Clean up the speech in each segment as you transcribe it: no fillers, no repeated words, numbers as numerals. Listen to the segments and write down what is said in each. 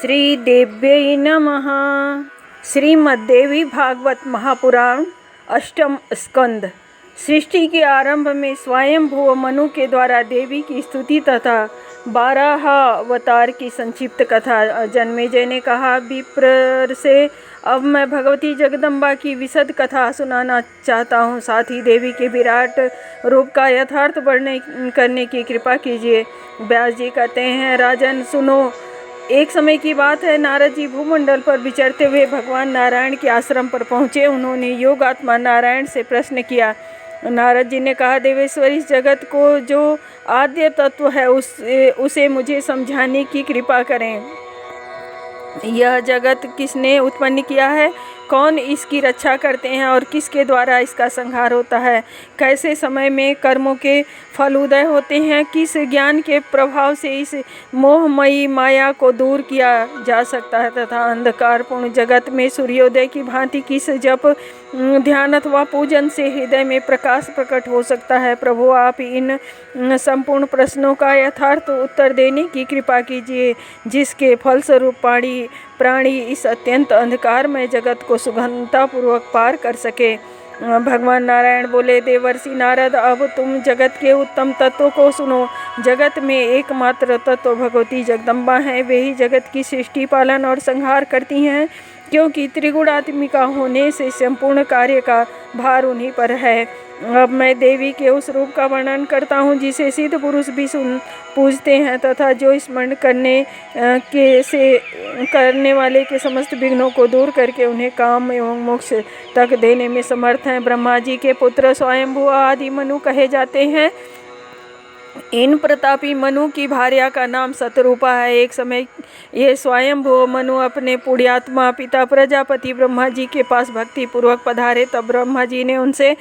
श्रीदेव्यै नमः। श्रीमद्देवी भागवत महापुराण अष्टम स्कंद। सृष्टि के आरंभ में स्वयंभुव मनु के द्वारा देवी की स्तुति तथा 12 अवतार की संक्षिप्त कथा। जन्मेजय ने कहा, विप्र से अब मैं भगवती जगदम्बा की विशद कथा सुनाना चाहता हूँ। साथ ही देवी के विराट रूप का यथार्थ वर्णन करने की कृपा कीजिए। व्यास जी कहते हैं, राजन सुनो। एक समय की बात है, नारद जी भूमंडल पर विचरते हुए भगवान नारायण के आश्रम पर पहुँचे। उन्होंने योगात्मा नारायण से प्रश्न किया। नारद जी ने कहा, देवेश्वर, इस जगत को जो आद्य तत्व है उसे मुझे समझाने की कृपा करें। यह जगत किसने उत्पन्न किया है? कौन इसकी रक्षा करते हैं और किसके द्वारा इसका संहार होता है? कैसे समय में कर्मों के फल उदय होते हैं? किस ज्ञान के प्रभाव से इस मोहमयी माया को दूर किया जा सकता है तथा अंधकारपूर्ण जगत में सूर्योदय की भांति किस जप ध्यान अथवा पूजन से हृदय में प्रकाश प्रकट हो सकता है? प्रभु, आप इन संपूर्ण प्रश्नों का यथार्थ उत्तर देने की कृपा कीजिए, जिसके फलस्वरूप प्राणी इस अत्यंत अंधकारमय जगत को सुगमतापूर्वक पार कर सके। भगवान नारायण बोले, देवर्षि नारद, अब तुम जगत के उत्तम तत्वों को सुनो। जगत में एकमात्र तत्व भगवती जगदम्बा हैं। वे ही जगत की सृष्टि, पालन और संहार करती हैं, क्योंकि त्रिगुणात्मिका होने से संपूर्ण कार्य का भार उन्हीं पर है। अब मैं देवी के उस रूप का वर्णन करता हूँ जिसे सिद्ध पुरुष भी पूजते हैं तथा जो स्मरण करने वाले के समस्त विघ्नों को दूर करके उन्हें काम एवं मोक्ष तक देने में समर्थ हैं। ब्रह्मा जी के पुत्र स्वयंभू आदि मनु कहे जाते हैं। इन प्रतापी मनु की भार्या का नाम शतरूपा है। एक समय ये स्वयंभू मनु अपने पुण्यात्मा पिता प्रजापति ब्रह्मा जी के पास भक्ति पूर्वक पधारे। तब ब्रह्मा जी ने उनसे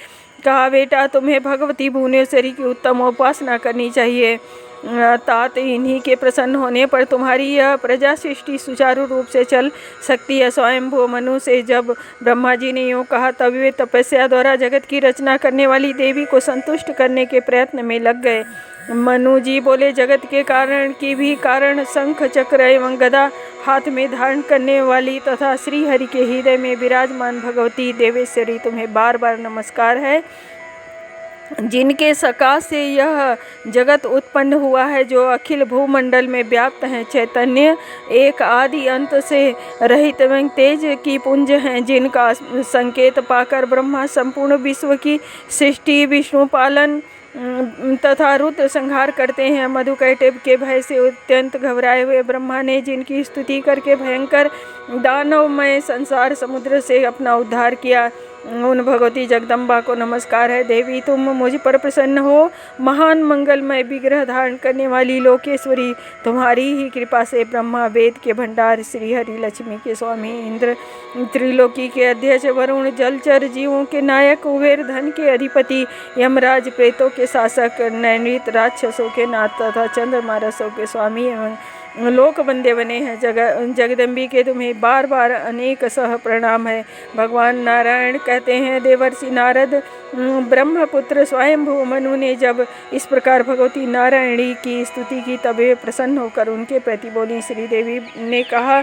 कहा, बेटा, तुम्हें भगवती भुवनेश्वरी की उत्तम उपासना करनी चाहिए। तात इन्हीं के प्रसन्न होने पर तुम्हारी यह प्रजा सृष्टि सुचारू रूप से चल सकती है। स्वयंभू मनु से जब ब्रह्मा जी ने यूँ कहा, तब वे तपस्या द्वारा जगत की रचना करने वाली देवी को संतुष्ट करने के प्रयत्न में लग गए। मनु जी बोले, जगत के कारण की भी कारण शंख चक्र एवं गदा हाथ में धारण करने वाली तथा श्री हरि के हृदय में विराजमान भगवती देवेश्वरी, तुम्हें बार बार नमस्कार है, जिनके सकाश से यह जगत उत्पन्न हुआ है, जो अखिल भूमंडल में व्याप्त हैं। चैतन्य एक आदि अंत से रहित एवं तेज की पुंज हैं, जिनका संकेत पाकर ब्रह्मा संपूर्ण विश्व की सृष्टि, विष्णु पालन तथा रुद्र संहार करते हैं। मधुकैटभ के भय से अत्यंत घबराए हुए ब्रह्मा ने जिनकी स्तुति करके भयंकर दानवमय संसार समुद्र से अपना उद्धार किया, उन भगवती जगदम्बा को नमस्कार है। देवी, तुम मुझ पर प्रसन्न हो। महान मंगलमय विग्रह धारण करने वाली लोकेश्वरी, तुम्हारी ही कृपा से ब्रह्मा, वेद के भंडार, श्री हरि, लक्ष्मी के स्वामी, इंद्र, त्रिलोकी के अध्यक्ष, वरुण, जलचर जीवों के नायक, कुबेर, धन के अधिपति, यमराज, प्रेतों के शासक, नैनृत, राक्षसों के नाथ तथा चंद्रमा रसों के स्वामी एवं लोक बंदे बने हैं। जगदम्बी के तुम्हें बार बार अनेक सह प्रणाम है। भगवान नारायण कहते हैं, देवर्षि नारद, ब्रह्मपुत्र स्वयंभू मनु ने जब इस प्रकार भगवती नारायणी की स्तुति की, तब वे प्रसन्न होकर उनके प्रति बोली। श्रीदेवी ने कहा,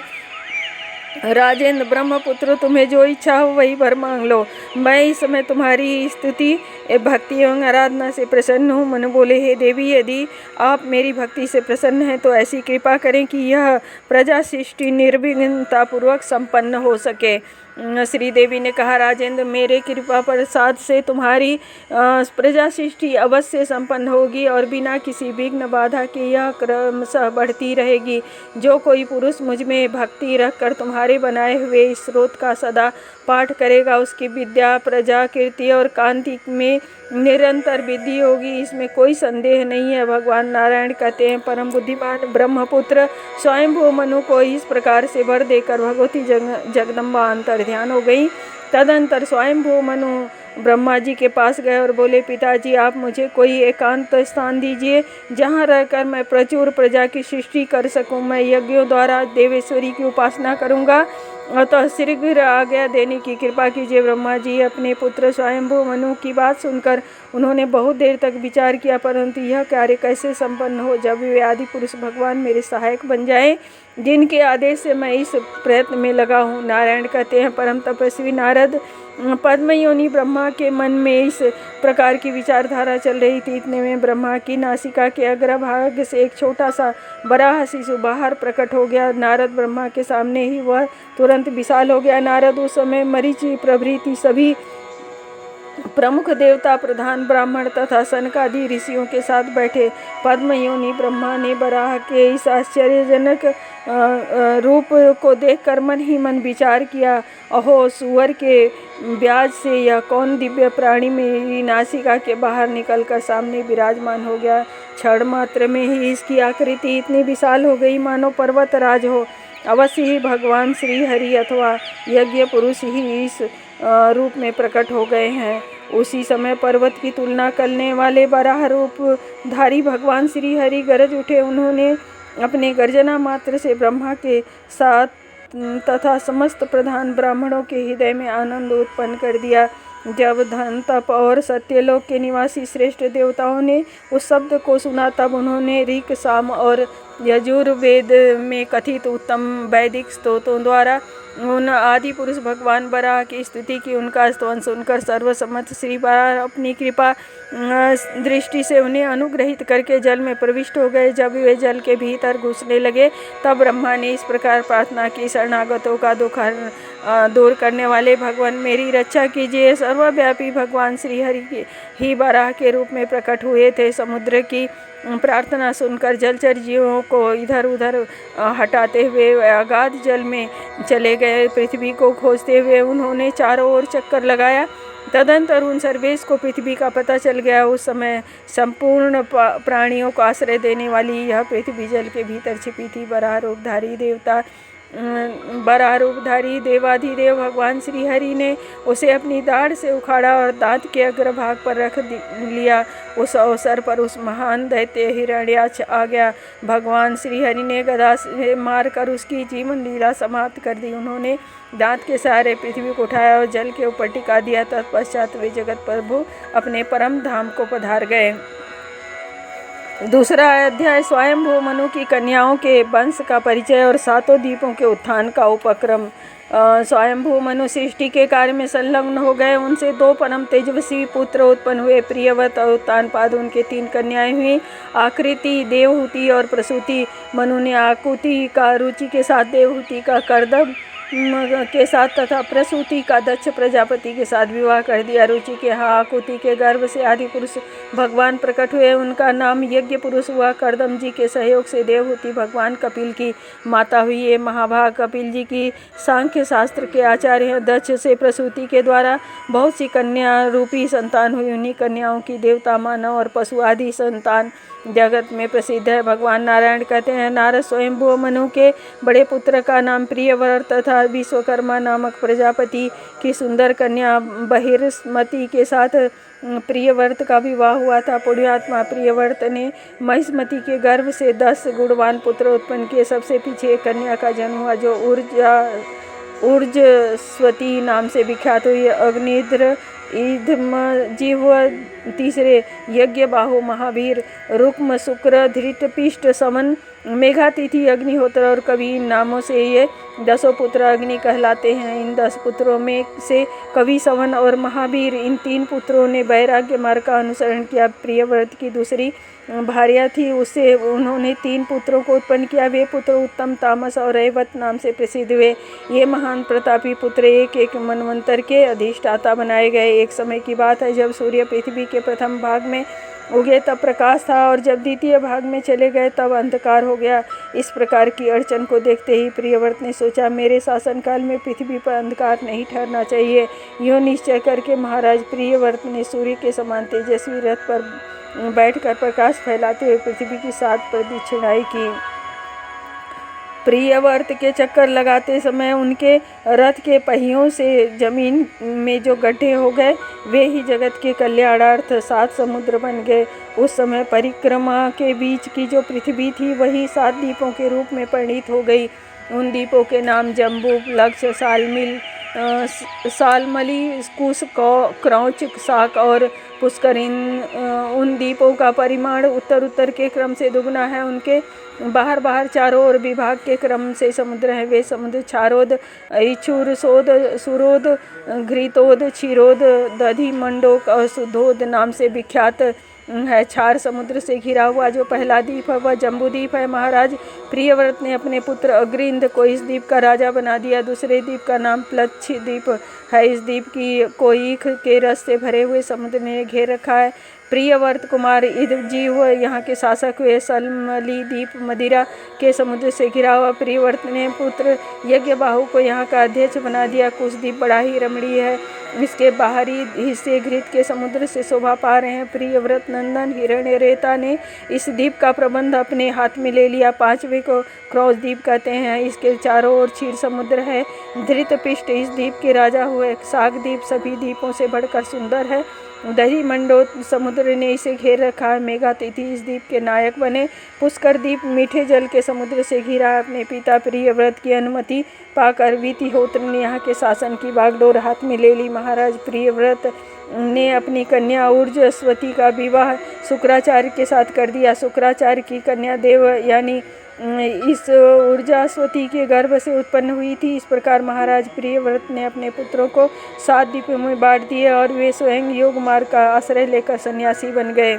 राजेंद्र, ब्रह्मपुत्र, तुम्हें जो इच्छा हो वही वर मांग लो। मैं इस समय तुम्हारी स्तुति, भक्ति एवं आराधना से प्रसन्न हूँ। मनु बोले, हे देवी, यदि आप मेरी भक्ति से प्रसन्न हैं तो ऐसी कृपा करें कि यह प्रजा सृष्टि निर्विघ्नतापूर्वक संपन्न हो सके। श्रीदेवी ने कहा, राजेंद्र, मेरे कृपा प्रसाद से तुम्हारी प्रजा सृष्टि अवश्य संपन्न होगी और बिना किसी विघ्न बाधा के यह क्रमशः बढ़ती रहेगी। जो कोई पुरुष मुझ में भक्ति रखकर तुम्हारे बनाए हुए इस स्रोत का सदा पाठ करेगा, उसकी विद्या, प्रजा, कीर्ति और कांति में निरंतर वृद्धि होगी, इसमें कोई संदेह नहीं है। भगवान नारायण कहते हैं, परम बुद्धिमान ब्रह्मपुत्र स्वयंभू मनु को इस प्रकार से वर देकर भगवती जगदम्बा अंतर ध्यान हो गई। तदंतर स्वयंभू मनु ब्रह्मा जी के पास गए और बोले, पिताजी, आप मुझे कोई एकांत स्थान दीजिए जहाँ रहकर मैं प्रचुर प्रजा की सृष्टि कर सकूं। मैं यज्ञों द्वारा देवेश्वरी की उपासना करूँगा अतः शीघ्र आज्ञा देने की कृपा कीजिए। ब्रह्मा जी अपने पुत्र स्वयंभू मनु की बात सुनकर उन्होंने बहुत देर तक विचार किया, परंतु यह कार्य कैसे संपन्न हो जब वे आदि पुरुष भगवान मेरे सहायक बन जाएं, जिनके आदेश से मैं इस प्रयत्न में लगा हूँ। नारायण कहते हैं, परम तपस्वी नारद पद्मयोनि ब्रह्मा के मन में इस प्रकार की विचारधारा चल रही थी। इतने में ब्रह्मा की नासिका के अग्रभाग से एक छोटा सा बराह शिशु बाहर प्रकट हो गया। नारद ब्रह्मा के सामने ही वह तुरंत विशाल हो गया। नारद उस समय मरीचि प्रभृति सभी प्रमुख देवता, प्रधान ब्राह्मण तथा सनकादि ऋषियों के साथ बैठे। पद्मयोनि ब्रह्मा ने बराह के इस आश्चर्यजनक रूप को देखकर मन ही मन विचार किया, अहो सुअर के ब्याज से यह कौन दिव्य प्राणी मेरी नासिका के बाहर निकलकर सामने विराजमान हो गया। क्षण मात्र में ही इसकी आकृति इतनी विशाल हो गई मानो पर्वत राज हो। अवश्य ही भगवान श्री हरि अथवा यज्ञ पुरुष ही इस रूप में प्रकट हो गए हैं। उसी समय पर्वत की तुलना करने वाले बराह रूप धारी भगवान श्री हरि गरज उठे। उन्होंने अपने गर्जना मात्र से ब्रह्मा के साथ तथा समस्त प्रधान ब्राह्मणों के हृदय में आनंद उत्पन्न कर दिया। जब धन तप और सत्यलोक के निवासी श्रेष्ठ देवताओं ने उस शब्द को सुना, तब उन्होंने ऋक साम और यजुर्वेद में कथित उत्तम वैदिक स्तोत्रों द्वारा उन आदि पुरुष भगवान बराह की स्तुति की। उनका स्तवन सुनकर सर्वसम्मत श्री बराह अपनी कृपा दृष्टि से उन्हें अनुग्रहित करके जल में प्रविष्ट हो गए। जब वे जल के भीतर घुसने लगे, तब ब्रह्मा ने इस प्रकार प्रार्थना की, शरणागतों का दुख दूर करने वाले भगवान मेरी रक्षा कीजिए। सर्वव्यापी भगवान श्री हरि ही बराह के रूप में प्रकट हुए थे। समुद्र की प्रार्थना सुनकर जलचर जीवों को इधर उधर हटाते हुए अगाध जल में चले गए। पृथ्वी को खोजते हुए उन्होंने चारों ओर चक्कर लगाया। तदंतर उन सर्वेश को पृथ्वी का पता चल गया। उस समय संपूर्ण प्राणियों को आश्रय देने वाली यह पृथ्वी जल के भीतर छिपी थी। बराह रूपधारी देवाधिदेव भगवान श्री हरि ने उसे अपनी दाढ़ से उखाड़ा और दांत के अग्रभाग पर रख लिया। उस अवसर पर उस महान दैत्य हिरण्याक्ष आ गया। भगवान श्री हरि ने गदा से मारकर उसकी जीवन लीला समाप्त कर दी। उन्होंने दांत के सहारे पृथ्वी को उठाया और जल के ऊपर टिका दिया। तत्पश्चात वे जगत प्रभु अपने परम धाम को पधार गए। दूसरा अध्याय स्वयंभू मनु की कन्याओं के वंश का परिचय और सातों द्वीपों के उत्थान का उपक्रम। स्वयंभू मनु सृष्टि के कार्य में संलग्न हो गए। उनसे दो परम तेजस्वी पुत्र उत्पन्न हुए, प्रियव्रत और उत्तानपाद। उनके 3 कन्याएं हुई, आकृति, देवहूति और प्रसूति। मनु ने आकुति का रुचि के साथ, देवहूति का कर्दम के साथ तथा प्रसूति का दक्ष प्रजापति के साथ विवाह कर दिया। रुचि के आकुति के गर्भ से आदि पुरुष भगवान प्रकट हुए। उनका नाम यज्ञ पुरुष हुआ। कर्दम जी के सहयोग से देवहूति भगवान कपिल की माता हुई। ये महाभाग कपिल जी की सांख्य शास्त्र के आचार्य हैं। दक्ष से प्रसूति के द्वारा बहुत सी कन्या रूपी संतान हुई। उन्हीं कन्याओं की देवता, मानव और पशु आदि संतान जगत में प्रसिद्ध है। भगवान नारायण कहते हैं, नारद स्वयंभू मनु के बड़े पुत्र का नाम प्रियव्रत तथा विश्वकर्मा नामक प्रजापति की सुंदर कन्या बहिर्मति के साथ प्रियव्रत का विवाह हुआ था। पुण्यात्मा प्रियव्रत ने महिष्मति के गर्भ से 10 गुणवान पुत्र उत्पन्न किए। सबसे पीछे एक कन्या का जन्म हुआ जो ऊर्जस्वती नाम से विख्यात हुई। अग्निद्र ईधमजीव, तीसरे यज्ञ बाहु महावीर, रुक्म शुक्र धृतपिष्ट समन, मेघातिथि, अग्निहोत्र और कवि। इन नामों से ये 10 पुत्र अग्नि कहलाते हैं। इन 10 पुत्रों में से कवि, सवन और महावीर, इन 3 पुत्रों ने वैराग्य मार्ग का अनुसरण किया। प्रियव्रत की दूसरी भार्या थी, उससे उन्होंने 3 पुत्रों को उत्पन्न किया। वे पुत्र उत्तम, तामस और रैवत नाम से प्रसिद्ध हुए। ये महान प्रतापी पुत्र एक मनवंतर के अधिष्ठाता बनाए गए। एक समय की बात है, जब सूर्य पृथ्वी के प्रथम भाग में उगे तब प्रकाश था, और जब द्वितीय भाग में चले गए तब अंधकार हो गया। इस प्रकार की अड़चन को देखते ही प्रियव्रत ने सोचा, मेरे शासनकाल में पृथ्वी पर अंधकार नहीं ठहरना चाहिए। यूँ निश्चय करके महाराज प्रियव्रत ने सूर्य के समान तेजस्वी रथ पर बैठकर प्रकाश फैलाते हुए पृथ्वी की 7 प्रदक्षिणाएं की। प्रियव्रत के चक्कर लगाते समय उनके रथ के पहियों से जमीन में जो गड्ढे हो गए, वे ही जगत के कल्याणार्थ 7 समुद्र बन गए। उस समय परिक्रमा के बीच की जो पृथ्वी थी, वही 7 द्वीपों के रूप में परिणित हो गई। उन द्वीपों के नाम जम्बू, लक्ष्य, सालमली, कुश, क्रौच, साक और पुष्करिन। उन द्वीपों का परिमाण उत्तर के क्रम से दुगना है। उनके बाहर चारों ओर विभाग के क्रम से समुद्र हैं। वे समुद्र क्षारोद, इक्षुर, सोद, सुरोद, घृतोद, क्षीरोद, दधि, मंडोक और सुधोद नाम से विख्यात है। क्षार समुद्र से घिरा हुआ जो पहला द्वीप है वह जम्बूद्वीप है। महाराज प्रियव्रत ने अपने पुत्र अग्रिंद को इस द्वीप का राजा बना दिया। दूसरे द्वीप का नाम प्लच्छ द्वीप है। इस द्वीप की को ईख के रस से भरे हुए समुद्र ने घेर रखा है। प्रियव्रत कुमार इदजीव यहाँ के शासक हुए। सलमली द्वीप मदिरा के समुद्र से घिरा हुआ। प्रियव्रत ने पुत्र यज्ञबाहु को यहाँ का अध्यक्ष बना दिया। कुश द्वीप बड़ा ही रमणीय है। इसके बाहरी हिस्से घृत के समुद्र से शोभा पा रहे हैं। प्रियव्रत नंदन हिरण्यरेता ने इस द्वीप का प्रबंध अपने हाथ में ले लिया। पांचवे को क्रौच द्वीप कहते हैं। इसके चारों ओर क्षीर समुद्र है। धृतपिष्ट इस द्वीप के राजा हुए। साग द्वीप सभी द्वीपों से बढ़कर सुंदर है। दही मंडो समुद्र ने इसे घेर रखा है। मेघातिथि इस द्वीप के नायक बने। पुष्कर द्वीप मीठे जल के समुद्र से घिरा है। अपने पिता प्रियव्रत की अनुमति पाकर वितिहोत्र ने यहाँ के शासन की बागडोर हाथ में ले ली। महाराज प्रियव्रत ने अपनी कन्या ऊर्जस्वती का विवाह शुक्राचार्य के साथ कर दिया। शुक्राचार्य की कन्या देव यानी इस ऊर्जास्वती के गर्भ से उत्पन्न हुई थी। इस प्रकार महाराज प्रियव्रत ने अपने पुत्रों को 7 द्वीपों में बांट दिए और वे स्वयं योग मार्ग का आश्रय लेकर सन्यासी बन गए।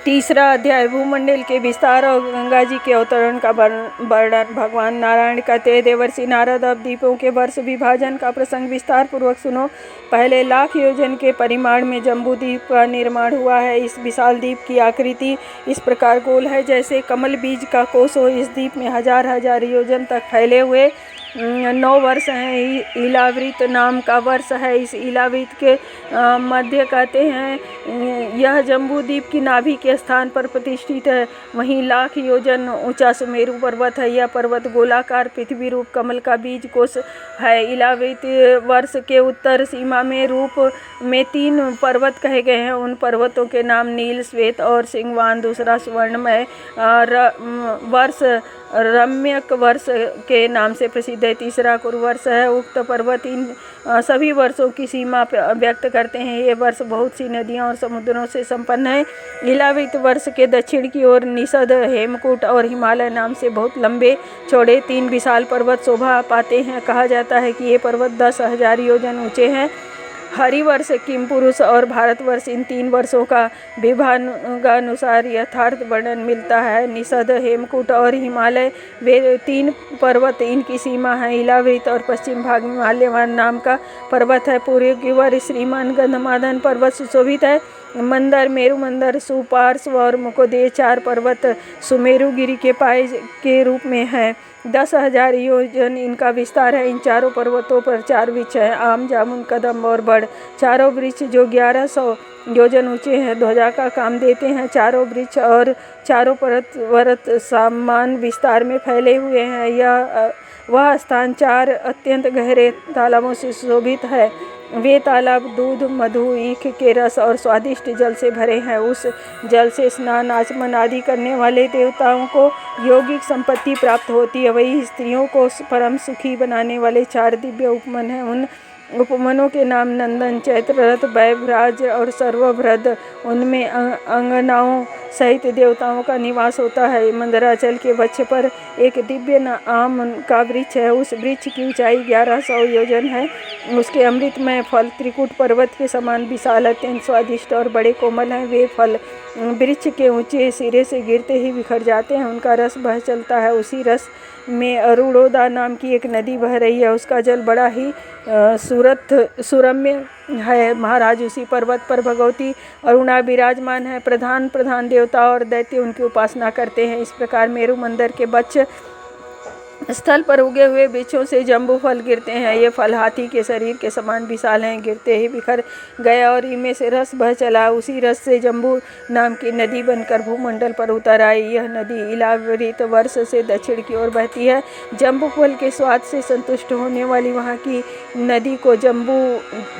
तीसरा अध्याय भूमंडल के विस्तार और गंगा जी के अवतरण का वर्णन। भगवान नारायण कहते हैं, देवर्षि नारद, अब द्वीपों के वर्ष विभाजन का प्रसंग विस्तार पूर्वक सुनो। पहले 1,00,000 योजन के परिमाण में जम्बू द्वीप का निर्माण हुआ है। इस विशाल द्वीप की आकृति इस प्रकार गोल है जैसे कमल बीज का कोश हो। इस द्वीप में हजार योजन तक फैले हुए 9 वर्ष हैं। इलावृत नाम का वर्ष है। इस इलावृत के मध्य कहते हैं यह जम्बू द्वीप की नाभि के स्थान पर प्रतिष्ठित है। वहीं 1,00,000 योजन ऊंचा सुमेरु पर्वत है। यह पर्वत गोलाकार पृथ्वी रूप कमल का बीज कोश है। इलावृत वर्ष के उत्तर सीमा में रूप में 3 पर्वत कहे गए हैं। उन पर्वतों के नाम नील, श्वेत और सिंहवान। दूसरा स्वर्णमय वर्ष रम्यक वर्ष के नाम से प्रसिद्ध है। तीसरा कुरुवर्ष है। उक्त पर्वत इन सभी वर्षों की सीमा व्यक्त करते हैं। ये वर्ष बहुत सी नदियों और समुद्रों से संपन्न है। इलावृत वर्ष के दक्षिण की ओर निषद, हेमकूट और हिमालय नाम से बहुत लंबे चौड़े 3 विशाल पर्वत शोभा पाते हैं। कहा जाता है कि ये पर्वत 10,000 योजन ऊंचे हैं। हरिवर्ष, किमपुरुष और भारतवर्ष इन 3 वर्षों का विभागानुसार यथार्थ वर्णन मिलता है। निषद, हेमकूट और हिमालय वे 3 पर्वत इनकी सीमा है। इलावृत और पश्चिम भाग में माल्यवान नाम का पर्वत है। पूर्व की ओर श्रीमान गंधमादन पर्वत सुशोभित है। मंदर, मेरु मंदर, सुपार्श्व और मुकोदय 4 पर्वत सुमेरुगिरी के पाए के रूप में हैं। 10,000 योजन इनका विस्तार है। इन चारों पर्वतों पर 4 वृक्ष हैं, आम, जामुन, कदम और बड़। चारों वृक्ष जो 1100 योजन ऊंचे हैं ध्वजा का काम देते हैं। चारों वृक्ष और चारों पर्वत समान विस्तार में फैले हुए हैं। वह स्थान 4 अत्यंत गहरे तालाबों से सुशोभित है। वे तालाब दूध, मधु, ईख के रस और स्वादिष्ट जल से भरे हैं। उस जल से स्नान, आचमन आदि करने वाले देवताओं को यौगिक संपत्ति प्राप्त होती है। वही स्त्रियों को परम सुखी बनाने वाले 4 दिव्य उपमन हैं। उन उपमनों के नाम नंदन, चैत्ररथ, वैभराज और सर्वभ्रद। उनमें अंगनाओं सहित देवताओं का निवास होता है। मंदराचल के वृक्ष पर एक दिव्य आम का वृक्ष है। उस वृक्ष की ऊंचाई 1100 योजन है। उसके अमृतमय फल त्रिकुट पर्वत के समान विशाल, अत्यंत स्वादिष्ट और बड़े कोमल हैं। वे फल वृक्ष के ऊंचे सिरे से गिरते ही बिखर जाते हैं। उनका रस बह चलता है। उसी रस में अरुणोदा नाम की एक नदी बह रही है। उसका जल बड़ा ही सुरम्य है। महाराज उसी पर्वत पर भगवती अरुणा विराजमान है। प्रधान देवता और दैत्य उनकी उपासना करते हैं। इस प्रकार मेरु मंदिर के वृक्ष स्थल पर उगे हुए वृक्षों से जम्बू फल गिरते हैं। ये फल हाथी के शरीर के समान विशाल हैं। गिरते ही बिखर गया और इनमें से रस बह चला। उसी रस से जम्बू नाम की नदी बनकर भूमंडल पर उतर आई। यह नदी इलावृत वर्ष से दक्षिण की ओर बहती है। जम्बू फल के स्वाद से संतुष्ट होने वाली वहाँ की नदी को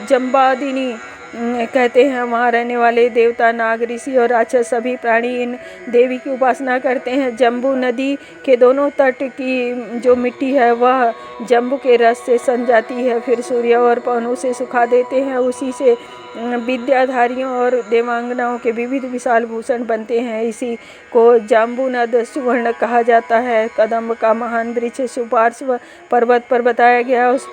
जम्बादिनी कहते हैं। वहाँ रहने वाले देवता, नाग, ऋषि और राक्षस सभी प्राणी इन देवी की उपासना करते हैं। जम्बू नदी के दोनों तट की जो मिट्टी है वह जम्बू के रस से सन जाती है, फिर सूर्य और पवनों से सुखा देते हैं। उसी से विद्याधारियों और देवांगनाओं के विविध विशाल भूषण बनते हैं। इसी को जाम्बूनद सुवर्ण कहा जाता है। कदम्ब का महान वृक्ष सुपार्श्व पर्वत पर बताया गया। उस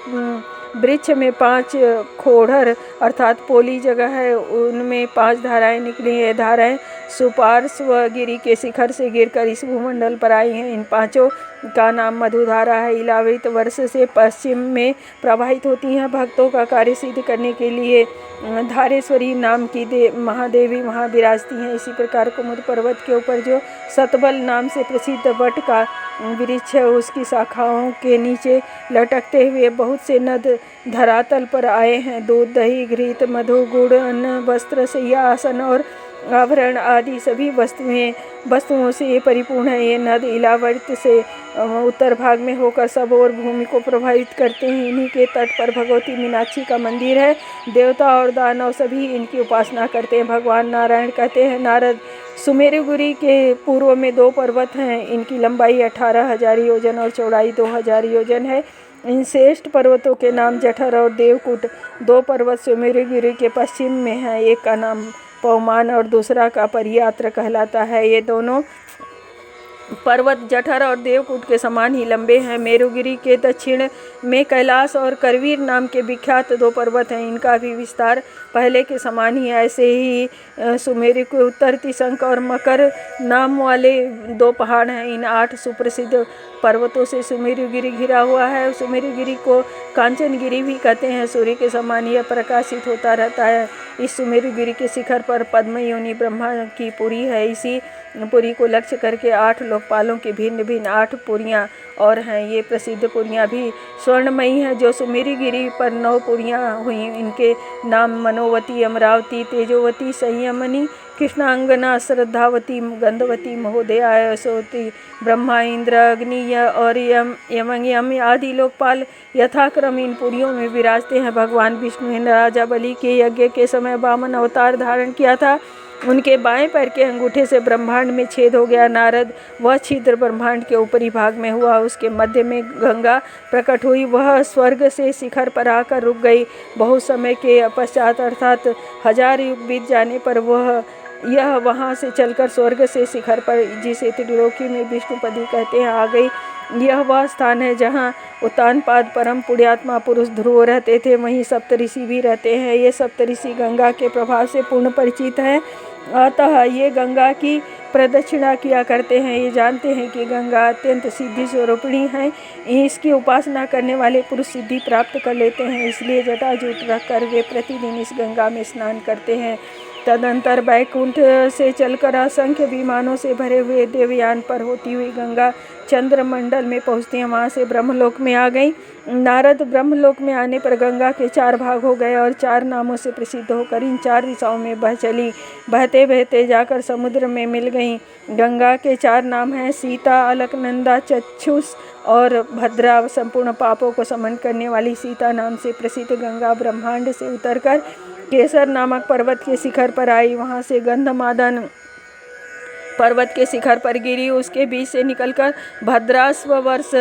वृक्ष में 5 खोड़र अर्थात पोली जगह है, उनमें 5 धाराएं निकली हैं। धाराएं सुपार्श्व गिरी के शिखर से गिरकर इस भूमंडल पर आई हैं। इन 5 का नाम मधुधारा है। इलावृत वर्ष से पश्चिम में प्रवाहित होती हैं। भक्तों का कार्य सिद्ध करने के लिए धारेश्वरी नाम की महादेवी वहाँ विराजती हैं। इसी प्रकार कुमुद पर्वत के ऊपर जो सतबल नाम से प्रसिद्ध वट का वृक्ष है, उसकी शाखाओं के नीचे लटकते हुए बहुत से नद धरातल पर आए हैं। दूध, दही, घृत, मधु, गुड़, अन्न, वस्त्र, शैया, आसन और आभरण आदि सभी वस्तुओं से ये परिपूर्ण है। ये नद इलावृत से उत्तर भाग में होकर सब और भूमि को प्रभावित करते हैं। इन्हीं के तट पर भगवती मीनाक्षी का मंदिर है। देवता और दानव सभी इनकी उपासना करते हैं। भगवान नारायण कहते हैं, नारद, सुमेरुगिरी के पूर्व में 2 पर्वत हैं। इनकी लंबाई 18,000 योजन और चौड़ाई 2,000 योजन है। इन श्रेष्ठ पर्वतों के नाम जठर और देवकूट। 2 पर्वत सुमेरुगिरी के पश्चिम में हैं। एक का नाम पवमान और दूसरा का परियात्र कहलाता है। ये दोनों पर्वत जठर और देवकूट के समान ही लंबे हैं। मेरुगिरी के दक्षिण में कैलाश और करवीर नाम के विख्यात 2 पर्वत हैं। इनका भी विस्तार पहले के समान ही है। ऐसे ही सुमेरु के उत्तर तिशंक और मकर नाम वाले 2 पहाड़ हैं। इन 8 सुप्रसिद्ध पर्वतों से सुमेरुगिरी घिरा हुआ है। सुमेरुगिरी को कांचनगिरी भी कहते हैं। सूर्य के समान यह प्रकाशित होता रहता है। इस सुमेरुगिरी के शिखर पर पद्म योनि ब्रह्मा की पुरी है। इसी पुरी को लक्ष्य करके 8 लोकपालों की भिन्न भिन्न 8 पुरियाँ और हैं। ये प्रसिद्ध पुरियाँ भी स्वर्णमयी हैं। जो सुमेरुगिरी पर 9 पुरियाँ हुई, इनके नाम मनोवती, अमरावती, तेजोवती, संयमनी, कृष्णांगना, श्रद्धावती, गंधवती, महोदया, यशोवती, ब्रह्मा, इंद्र, अग्नि और यम आदि लोकपाल यथाक्रम इन पुरियों में विराजते हैं। भगवान विष्णु ने राजा बलि के यज्ञ के समय वामन अवतार धारण किया था। उनके बाएं पैर के अंगूठे से ब्रह्मांड में छेद हो गया। नारद, वह छिद्र ब्रह्मांड के ऊपरी भाग में हुआ। उसके मध्य में गंगा प्रकट हुई। वह स्वर्ग से शिखर पर आकर रुक गई। बहुत समय के पश्चात अर्थात 1000 युग बीत जाने पर यह वहाँ से चलकर स्वर्ग से शिखर पर, जिसे त्रिलोकी में विष्णुपदी कहते हैं, आ गई। यह वह स्थान है जहाँ उत्तानपाद परम पुण्यात्मा पुरुष ध्रुव रहते थे। वहीं सप्तऋषि भी रहते हैं। ये सप्तऋषि गंगा के प्रभाव से पूर्ण परिचित हैं। अतः ये गंगा की प्रदक्षिणा किया करते हैं। ये जानते हैं कि गंगा अत्यंत सिद्धि स्वरूपिणी है। इसकी उपासना करने वाले पुरुष सिद्धि प्राप्त कर लेते हैं। इसलिए जटाजूट रखकर वे प्रतिदिन इस गंगा में स्नान करते हैं। तदंतर बैकुंठ से चलकर असंख्य विमानों से भरे हुए देवयान पर होती हुई गंगा चंद्रमंडल में पहुँचती हैं। वहाँ से ब्रह्मलोक में आ गई। नारद ब्रह्मलोक में आने पर गंगा के 4 भाग हो गए और 4 नामों से प्रसिद्ध होकर इन 4 दिशाओं में बह चली। बहते बहते जाकर समुद्र में मिल गईं। गंगा के 4 नाम हैं, सीता, अलकनंदा, चक्षुष और भद्रा। संपूर्ण पापों को समन करने वाली सीता नाम से प्रसिद्ध गंगा ब्रह्मांड से उतरकर केसर नामक पर्वत के शिखर पर आई। वहाँ से गंधमादन पर्वत के शिखर पर गिरी। उसके बीच से निकलकर भद्राश्व वर्ष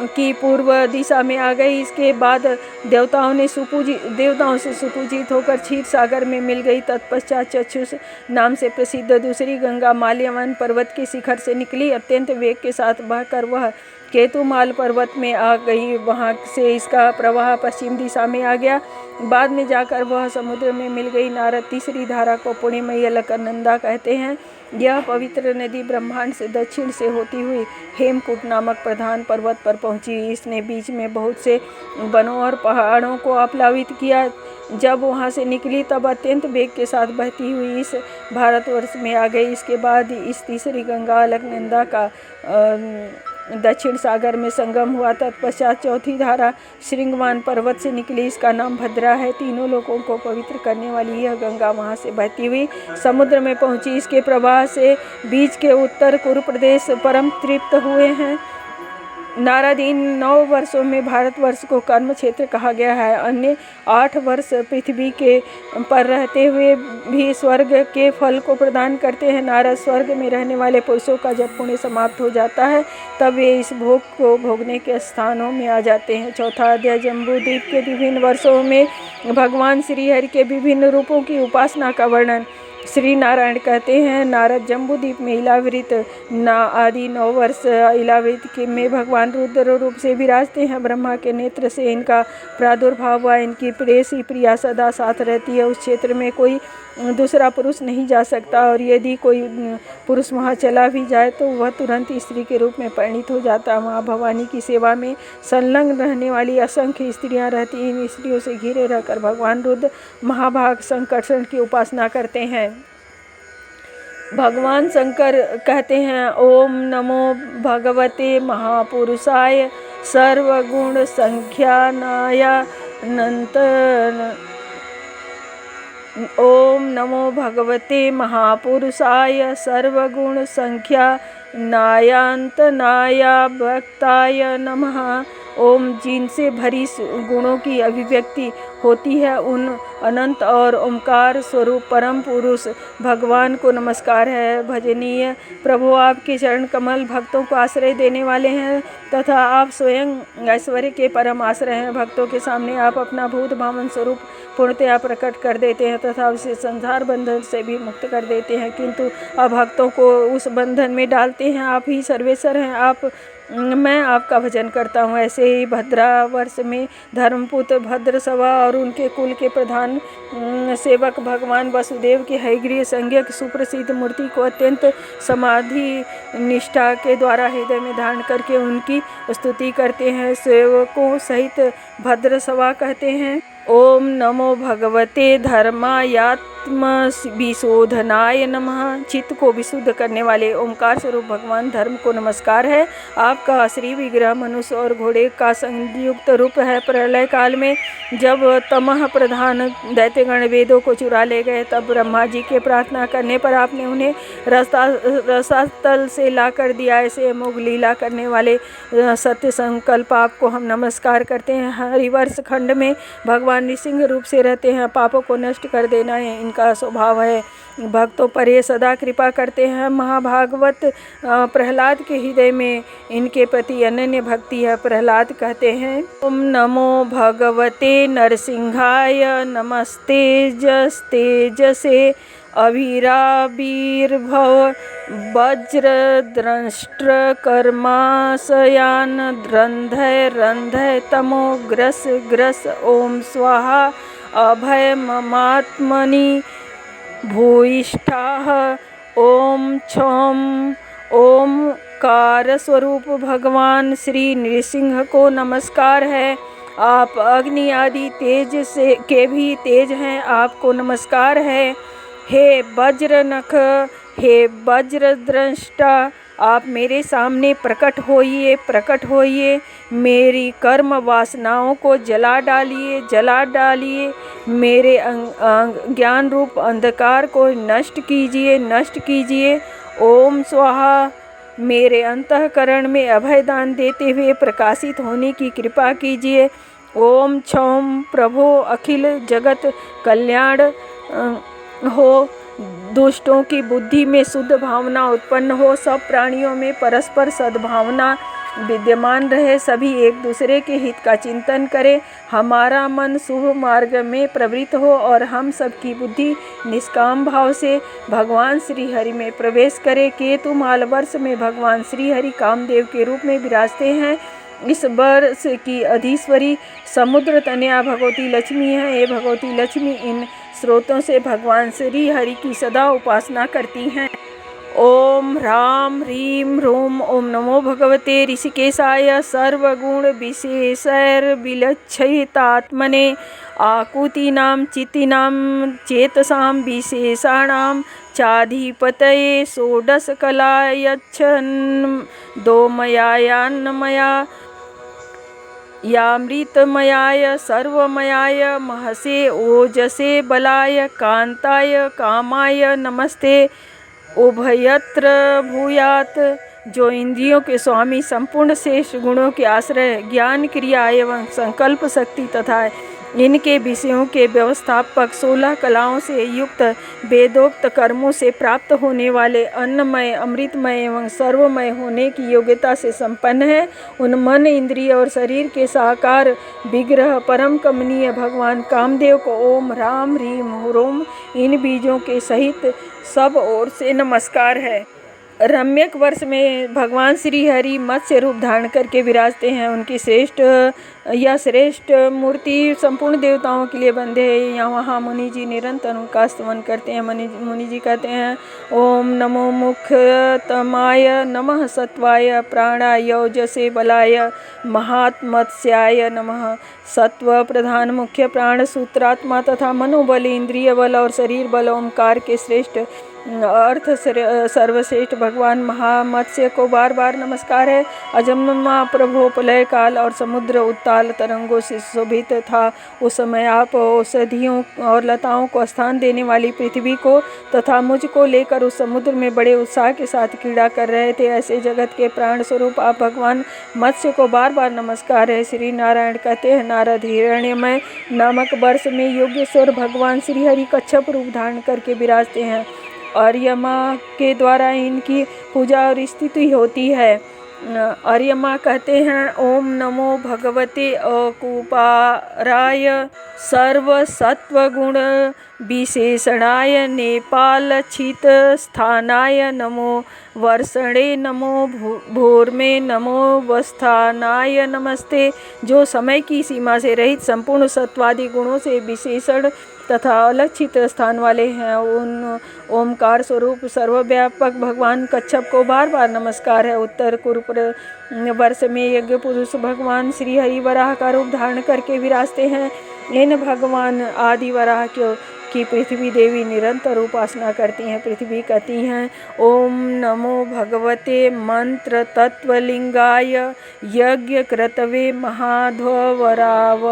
की पूर्व दिशा में आ गई। इसके बाद देवताओं से सुपूजित होकर क्षीर सागर में मिल गई। तत्पश्चात चक्षुष नाम से प्रसिद्ध दूसरी गंगा माल्यवन पर्वत के शिखर से निकली। अत्यंत वेग के साथ बहकर वह केतुमाल पर्वत में आ गई। वहाँ से इसका प्रवाह पश्चिम दिशा में आ गया। बाद में जाकर वह समुद्र में मिल गई। नारद तीसरी धारा को पुण्यमयी अलकनंदा कहते हैं। यह पवित्र नदी ब्रह्मांड से दक्षिण से होती हुई हेमकूट नामक प्रधान पर्वत पर पहुंची। इसने बीच में बहुत से वनों और पहाड़ों को आप्लावित किया। जब वहां से निकली तब अत्यंत वेग के साथ बहती हुई इस भारतवर्ष में आ गई। इसके बाद इस तीसरी गंगा अलकनंदा का दक्षिण सागर में संगम हुआ। तत्पश्चात चौथी धारा श्रृंगमान पर्वत से निकली। इसका नाम भद्रा है। तीनों लोगों को पवित्र करने वाली यह गंगा वहां से बहती हुई समुद्र में पहुंची। इसके प्रवाह से बीच के उत्तर कुरु प्रदेश परम तृप्त हुए हैं। नारद इन 9 वर्षों में भारतवर्ष को कर्म क्षेत्र कहा गया है। अन्य 8 वर्ष पृथ्वी के पर रहते हुए भी स्वर्ग के फल को प्रदान करते हैं। नारद स्वर्ग में रहने वाले पुरुषों का जब पुण्य समाप्त हो जाता है तब वे इस भोग को भोगने के स्थानों में आ जाते हैं। चौथा अध्याय जम्बूद्वीप के विभिन्न वर्षों में भगवान श्री हरि के विभिन्न रूपों की उपासना का वर्णन। श्री नारायण कहते हैं, नारद जम्बूद्वीप में इलावृत आदि 9 वर्ष इलावृत में भगवान रुद्र रूप से विराजते हैं। ब्रह्मा के नेत्र से इनका प्रादुर्भाव हुआ। इनकी प्रेयसी प्रिया सदा साथ रहती है। उस क्षेत्र में कोई दूसरा पुरुष नहीं जा सकता और यदि कोई पुरुष वहाँ चला भी जाए तो वह तुरंत स्त्री के रूप में परिणित हो जाता है। वहाँ भवानी की सेवा में संलग्न रहने वाली असंख्य स्त्रियाँ रहती। इन स्त्रियों से घिरे रहकर भगवान रुद्र महाभाग संकर्षण की उपासना करते हैं। भगवान शंकर कहते हैं, ओम नमो भगवते महापुरुषाय सर्वगुण संख्यानाय अनंत। ओम नमो भगवते महापुरुषाय सर्वगुण संख्या नायांतनाय भक्ताय नमः। ओम जिनसे भरी गुणों की अभिव्यक्ति होती है उन अनंत और ओमकार स्वरूप परम पुरुष भगवान को नमस्कार है। भजनीय प्रभु, आपके चरण कमल भक्तों को आश्रय देने वाले हैं तथा आप स्वयं ऐश्वर्य के परम आश्रय हैं। भक्तों के सामने आप अपना भूत भावन स्वरूप पूर्णतया प्रकट कर देते हैं तथा उसे संसार बंधन से भी मुक्त कर देते हैं, किंतु अब भक्तों को उस बंधन में डालते हैं। आप ही सर्वेश्वर हैं। मैं आपका भजन करता हूँ। ऐसे ही भद्रावर्ष में धर्मपुत्र भद्रसवा और उनके कुल के प्रधान सेवक भगवान वसुदेव की हयग्रीव संज्ञक सुप्रसिद्ध मूर्ति को अत्यंत समाधि निष्ठा के द्वारा हृदय में धारण करके उनकी स्तुति करते हैं। सेवकों सहित भद्रसवा कहते हैं, ओम नमो भगवते धर्मायात्म विशोधनाय नमः। चित्त को विशुद्ध करने वाले ओंकार स्वरूप भगवान धर्म को नमस्कार है। आपका श्री विग्रह मनुष्य और घोड़े का संयुक्त रूप है। प्रलय काल में जब तमह प्रधान दैत्यगण वेदों को चुरा ले गए तब ब्रह्मा जी के प्रार्थना करने पर आपने उन्हें रसातल से ला कर दिया। ऐसे अमोघ लीला करने वाले सत्य संकल्प आपको हम नमस्कार करते हैं। हरिवर्ष खंड में भगवान नृसिंह रूप से रहते हैं। पापों को नष्ट कर देना है इनका स्वभाव है। भक्तों पर ये सदा कृपा करते हैं। महाभागवत प्रहलाद के हृदय में इनके प्रति अनन्य भक्ति है। प्रहलाद कहते हैं, ओम नमो भगवते नरसिंहाय नमस्तेजस्तेजसे अभिराविर्भव वज्रद्रष्ट्र कर्माशयान रंधय रंधय तमो ग्रस ग्रस। ओम स्वाहा अभय ममात्मनि भूयिष्ठाः। ओम क्षौम ओमकार स्वरूप भगवान श्री नृसिंह को नमस्कार है। आप अग्नि आदि तेज से के भी तेज हैं, आपको नमस्कार है। हे वज्र नख, हे वज्र द्रष्टा, आप मेरे सामने प्रकट होइए, प्रकट होइए। मेरी कर्म वासनाओं को जला डालिए, जला डालिए। मेरे ज्ञान रूप अंधकार को नष्ट कीजिए, नष्ट कीजिए। ओम स्वाहा, मेरे अंतःकरण में अभय दान देते हुए प्रकाशित होने की कृपा कीजिए। ओम क्षौम, प्रभो अखिल जगत कल्याण हो। दुष्टों की बुद्धि में शुद्ध भावना उत्पन्न हो। सब प्राणियों में परस्पर सद्भावना विद्यमान रहे। सभी एक दूसरे के हित का चिंतन करें। हमारा मन शुभ मार्ग में प्रवृत्त हो और हम सबकी बुद्धि निष्काम भाव से भगवान श्री हरि में प्रवेश करे। केतु माल वर्ष में भगवान श्री हरि कामदेव के रूप में विराजते हैं। इस वर्ष की अधीश्वरी समुद्र तनया भगवती लक्ष्मी है। ये भगवती लक्ष्मी इन स्रोतों से भगवान श्री हरि की सदा उपासना करती हैं। ओम ह्रां ह्रीं ह्रूं ओम नमो भगवते ऋषिकेशाय सर्वगुण विशेषैर्विलक्षितात्मने आकुतीनां चित्तीनां चेतसां विशेषाणां चाधिपतये षोडशकलायच्छन् दोमयान्मया यामृतमयाय सर्वमयाय महसे ओजसे बलाय कांताय कामाय नमस्ते। उभयत्र भूयात् जो इंद्रियों के स्वामी, संपूर्ण श्रेष्ठ गुणों के आश्रय, ज्ञान, क्रिया एवं संकल्प शक्ति तथा इनके विषयों के व्यवस्थापक, 16 कलाओं से युक्त, वेदोक्त कर्मों से प्राप्त होने वाले, अन्नमय, अमृतमय एवं सर्वमय होने की योग्यता से संपन्न है, उन मन, इंद्रिय और शरीर के साकार विग्रह परम कमनीय भगवान कामदेव को ओम राम ह्रीम ह्रोम इन बीजों के सहित सब ओर से नमस्कार है। रम्यक वर्ष में भगवान श्री हरि मत्स्य रूप धारण करके विराजते हैं। उनकी श्रेष्ठ मूर्ति संपूर्ण देवताओं के लिए बंधे है। यहाँ वहाँ मुनि जी निरंतर उनका स्तवन करते हैं। मुनि जी कहते हैं ओम नमो मुख्यतमाय नमः, सत्वाय प्राणाय ओजसे बलाय महात्मत्स्याय नमः। सत्व प्रधान मुख्य, प्राण सूत्रात्मा तथा मनोबल, इंद्रिय बल और शरीर बल, ओंकार के श्रेष्ठ अर्थ सर्वश्रेष्ठ भगवान महामत्स्य को बार बार नमस्कार है। अजन्मा प्रभो प्रलय काल और समुद्र उत्ताल तरंगों से शोभित था। उस समय आप औषधियों और लताओं को स्थान देने वाली पृथ्वी को तथा मुझको लेकर उस समुद्र में बड़े उत्साह के साथ क्रीड़ा कर रहे थे। ऐसे जगत के प्राण स्वरूप आप भगवान मत्स्य को बार बार नमस्कार है। श्री नारायण कहते हैं नारद हिरण्यमय नामक वर्ष में योगेश्वर भगवान श्री हरि कच्छप रूप धारण करके विराजते हैं और यमा के द्वारा इनकी पूजा और स्तुति होती है। अर्यमा कहते हैं ओम नमो भगवते अकुपाराय सर्व सत्वगुण विशेषणाय नेपालचित स्थानाय नमो वर्षणे नमो भूर्मे नमो वस्थानाय नमस्ते। जो समय की सीमा से रहित संपूर्ण सत्वादि गुणों से विशेषण तथा अलक्षित स्थान वाले हैं, उन ओमकार स्वरूप सर्वव्यापक भगवान कच्छप को बार बार नमस्कार है। उत्तर कुरुपुर वर्ष में यज्ञ पुरुष भगवान श्री हरि वराह का रूप धारण करके विराजते हैं। इन भगवान आदि वराह की पृथ्वी देवी निरंतर उपासना करती हैं। पृथ्वी कहती हैं ओम नमो भगवते मंत्र तत्वलिंगाय यज्ञ क्रतवे महाध्वराव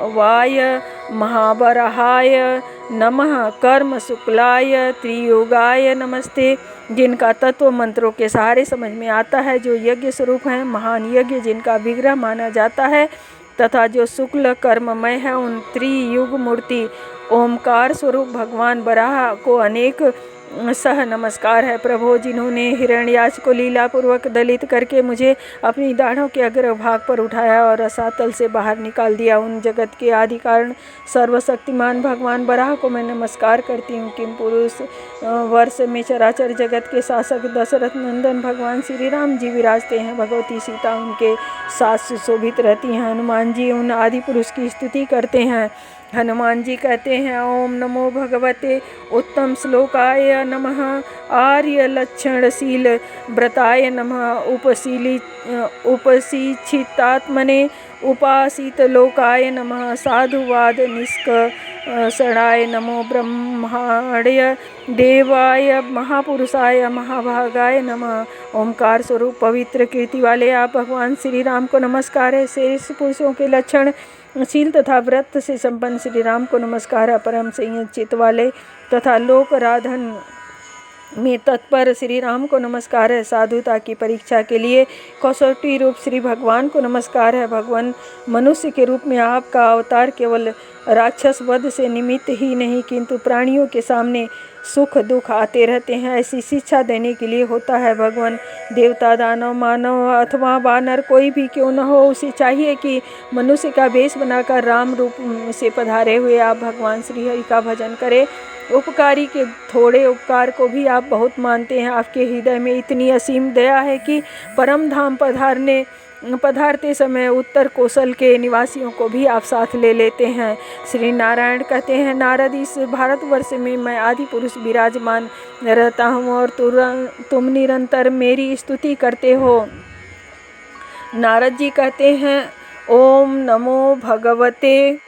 वाय महावराहाय नमः कर्म शुक्लाय त्रियुगाय नमस्ते। जिनका तत्व मंत्रों के सहारे समझ में आता है, जो यज्ञ स्वरूप हैं, महान यज्ञ जिनका विग्रह माना जाता है तथा जो शुक्ल कर्ममय है, उन त्रियुग मूर्ति ओमकार स्वरूप भगवान वराह को अनेक सह नमस्कार है। प्रभु, जिन्होंने हिरण्याक्ष को लीलापूर्वक दलित करके मुझे अपनी दाढ़ों के अग्रभाग पर उठाया और रसातल से बाहर निकाल दिया, उन जगत के आदि कारण सर्वशक्तिमान भगवान वराह को मैं नमस्कार करती हूँ। किम पुरुष वर्ष में चराचर जगत के शासक दशरथ नंदन भगवान श्री राम जी विराजते हैं। भगवती सीता उनके साथ सुशोभित रहती हैं। हनुमान जी उन आदि पुरुष की स्तुति करते हैं। हनुमान जी कहते हैं ओम नमो भगवते उत्तम श्लोकाय नमः, आर्य लक्षणशील व्रताय नमः, उपशिक्षितात्मने उपासित लोकाय नमः, साधुवाद निष्कषणाय नमो, ब्रह्माण्य देवाय महापुरुषाय महाभागाय नमः। ओमकार स्वरूप पवित्र कीर्ति वाले आप भगवान श्री राम को नमस्कार है। शेष पुरुषों के लक्षण शील तथा व्रत से संपन्न श्री राम को नमस्कार है। परम संयत वाले तथा लोक राधन में तत्पर श्री राम को नमस्कार है। साधुता की परीक्षा के लिए कसौटी रूप श्री भगवान को नमस्कार है। भगवान मनुष्य के रूप में आपका अवतार केवल राक्षस वध से निमित्त ही नहीं, किंतु प्राणियों के सामने सुख दुख आते रहते हैं, ऐसी शिक्षा देने के लिए होता है। भगवान देवता, दानव, मानव अथवा वानर कोई भी क्यों न हो, उसे चाहिए कि मनुष्य का वेश बनाकर राम रूप से पधारे हुए आप भगवान श्री हरि का भजन करें। उपकारी के थोड़े उपकार को भी आप बहुत मानते हैं। आपके हृदय में इतनी असीम दया है कि परम धाम पधारते समय उत्तर कौशल के निवासियों को भी आप साथ ले लेते हैं। श्री नारायण कहते हैं नारद, इस भारतवर्ष में मैं आदि पुरुष विराजमान रहता हूँ और तुम निरंतर मेरी स्तुति करते हो। नारद जी कहते हैं ओम नमो भगवते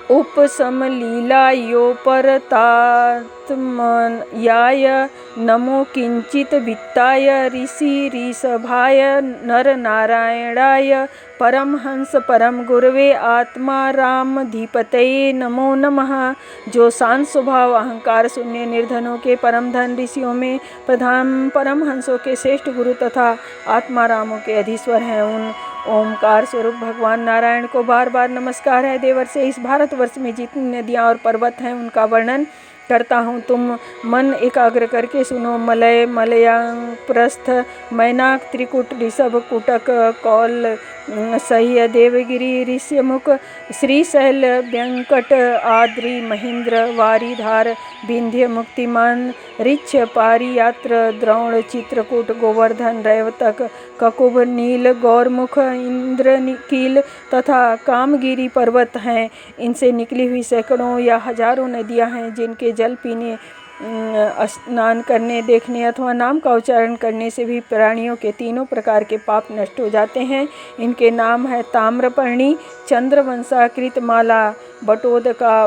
उपसमलीलायोपरतात्मयाय नमो किंचित वित्ताय ऋषिऋषभाय नरनारायणाय परमहंस परम गुरवे आत्मारामधिपतये नमो नमः। जो शांत स्वभाव अहंकार शून्य निर्धनों के परम धन ऋषियों में प्रधान परमहंसों के श्रेष्ठ गुरु तथा आत्मारामों के अधीश्वर हैं, उन ओमकार स्वरूप भगवान नारायण को बार बार नमस्कार है। देवर से इस भारतवर्ष में जितनी नदियाँ और पर्वत हैं उनका वर्णन करता हूँ। तुम मन एकाग्र करके सुनो। मलय, मलयांग, प्रस्थ, मैनाक, त्रिकुट, ऋषभ, कुटक, कौल, सह्य, देवगिरी, ऋष्यमुख, श्रीशैल, व्यंकट, आद्रि, महेंद्र, वारीधार, विंध्य, मुक्तिमान, ऋक्ष, पारियात्र, द्रोण, चित्रकूट, गोवर्धन, रैवतक, ककुभ, नील, गौरमुख, इंद्रकील तथा कामगिरी पर्वत हैं। इनसे निकली हुई सैकड़ों या हजारों नदियां हैं, जिनके जल पीने, स्नान करने, देखने अथवा नाम का उच्चारण करने से भी प्राणियों के तीनों प्रकार के पाप नष्ट हो जाते हैं। इनके नाम है ताम्रपर्णी, चंद्रवंशा, कृतमाला, बटोदका,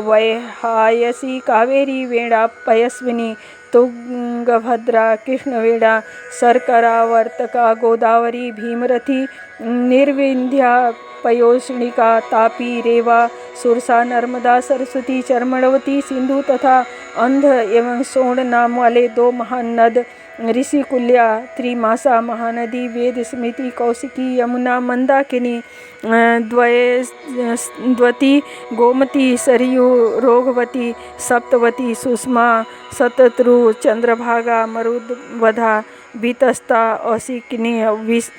वैहायसी, कावेरी, वेणा, पयस्विनी, तुंगभद्रा, कृष्णवेणा, शर्करावर्तका, गोदावरी, भीमरथी, निर्विंध्या, पयोष्णिका, तापी, रेवा, सुरसा, नर्मदा, सरस्वती, चर्मणवती, सिंधु तथा अंध एवं सोण नाम वाले दो महान नद, ऋषिकुल्या, त्रिमासा, महानदी, वेद, स्मृति, कौशिकी, यमुना, मंदाकिनी, द्वती, गोमती, सरयू, रोगवती, सप्तवती, सुषमा, शतत्रु, चंद्रभागा, मरुदवधा, वितस्ता, औशिकिनी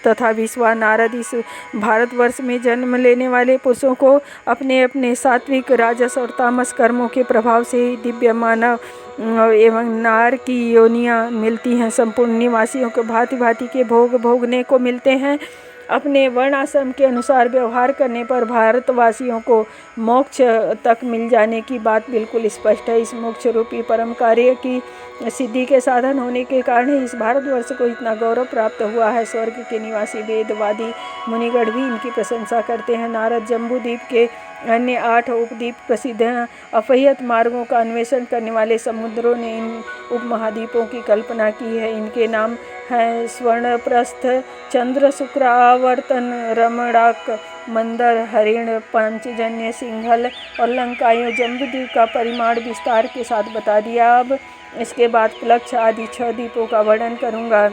तथा विश्वा, नारद। इस भारतवर्ष में जन्म लेने वाले पुरुषों को अपने अपने सात्विक, राजस और तामस कर्मों के प्रभाव से ही दिव्य मानव एवं नार की योनियाँ मिलती हैं। संपूर्ण निवासियों को भांति भांति के भोग भोगने को मिलते हैं। अपने वर्णाश्रम के अनुसार व्यवहार करने पर भारतवासियों को मोक्ष तक मिल जाने की बात बिल्कुल स्पष्ट है। इस मोक्ष रूपी परम कार्य की सिद्धि के साधन होने के कारण ही इस भारतवर्ष को इतना गौरव प्राप्त हुआ है। स्वर्ग के निवासी वेदवादी मुनिगण भी इनकी प्रशंसा करते हैं। नारद जम्बूद्वीप के अन्य 8 उपद्वीप प्रसिद्ध हैं। अपह्यत मार्गों का अन्वेषण करने वाले समुद्रों ने इन उपमहाद्वीपों की कल्पना की है। इनके नाम हैं स्वर्णप्रस्थ, चंद्र, शुक्र, आवर्तन, रमणाक, मंदर, हरिण, पंचजन्य, सिंहल और लंकाएं। जम्बूद्वीप का परिमाण विस्तार के साथ बता दिया। अब इसके बाद प्लक्ष आदि 6 द्वीपों का वर्णन करूँगा।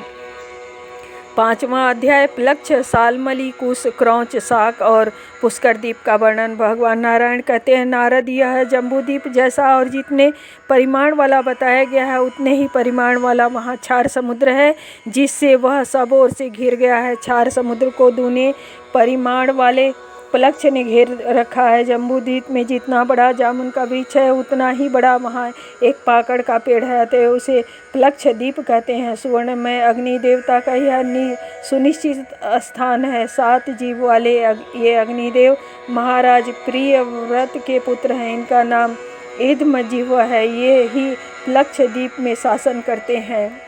5वां अध्याय प्लक्ष, सालमली, कुश, क्रौंच, शाक और पुष्कर द्वीप का वर्णन। भगवान नारायण कहते हैं, नारद, यह जम्बूद्वीप जैसा और जितने परिमाण वाला बताया गया है उतने ही परिमाण वाला वहाँ क्षार समुद्र है, जिससे वह सब ओर से घिर गया है। क्षार समुद्र को दूने परिमाण वाले प्लक्ष ने घेर रखा है। जम्बूद्वीप में जितना बड़ा जामुन का वृक्ष है उतना ही बड़ा वहाँ एक पाकड़ का पेड़ है, अतः उसे प्लक्ष द्वीप कहते हैं। सुवर्ण में अग्नि देवता का यह सुनिश्चित स्थान है। 7 जीव वाले ये अग्निदेव महाराज प्रियव्रत के पुत्र हैं। इनका नाम इदमजिह्व है। ये ही प्लक्ष द्वीप में शासन करते हैं।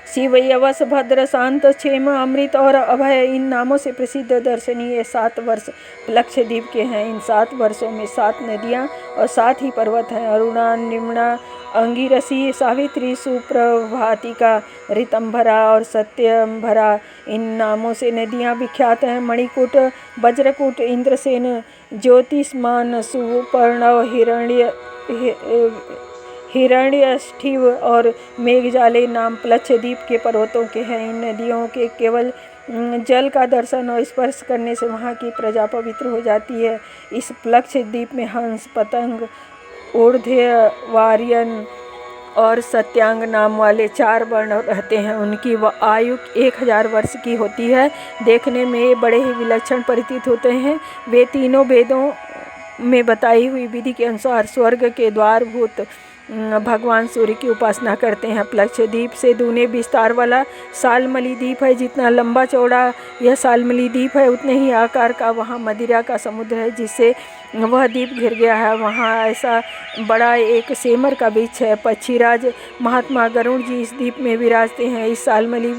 शिव, यवस, भद्र, शांत, क्षेम, अमृत और अभय इन नामों से प्रसिद्ध दर्शनीय 7 वर्ष प्लक्षद्वीप के हैं। इन 7 वर्षों में 7 नदियाँ और 7 ही पर्वत हैं। अरुणा, निम्ना, अंगिरसी, सावित्री, सुप्रभातिका, ऋतंभरा और सत्यंभरा इन नामों से नदियाँ विख्यात हैं। मणिकूट, वज्रकूट, इंद्रसेन, ज्योतिष्मान, सुपर्णव, हिरण्यष्ठिव और मेघजाले नाम प्लक्षद्वीप के पर्वतों के हैं। इन नदियों के केवल जल का दर्शन और स्पर्श करने से वहाँ की प्रजा पवित्र हो जाती है। इस प्लक्षद्वीप में हंस, पतंग, ऊर्ध्ववारियन और सत्यांग नाम वाले 4 वर्ण रहते हैं। उनकी आयु 1000 वर्ष की होती है। देखने में ये बड़े ही विलक्षण प्रतीत होते हैं। वे तीनों वेदों में बताई हुई विधि के अनुसार स्वर्ग के द्वारभूत भगवान सूर्य की उपासना करते हैं। प्लक्षद्वीप से दूने विस्तार वाला सालमली द्वीप है। जितना लंबा चौड़ा यह सालमली द्वीप है उतने ही आकार का वहाँ मदिरा का समुद्र है, जिससे वह द्वीप घिर गया है। वहाँ ऐसा बड़ा एक सेमर का वृक्ष है। पक्षीराज महात्मा गरुड़ जी इस द्वीप में विराजते हैं। इस सालमली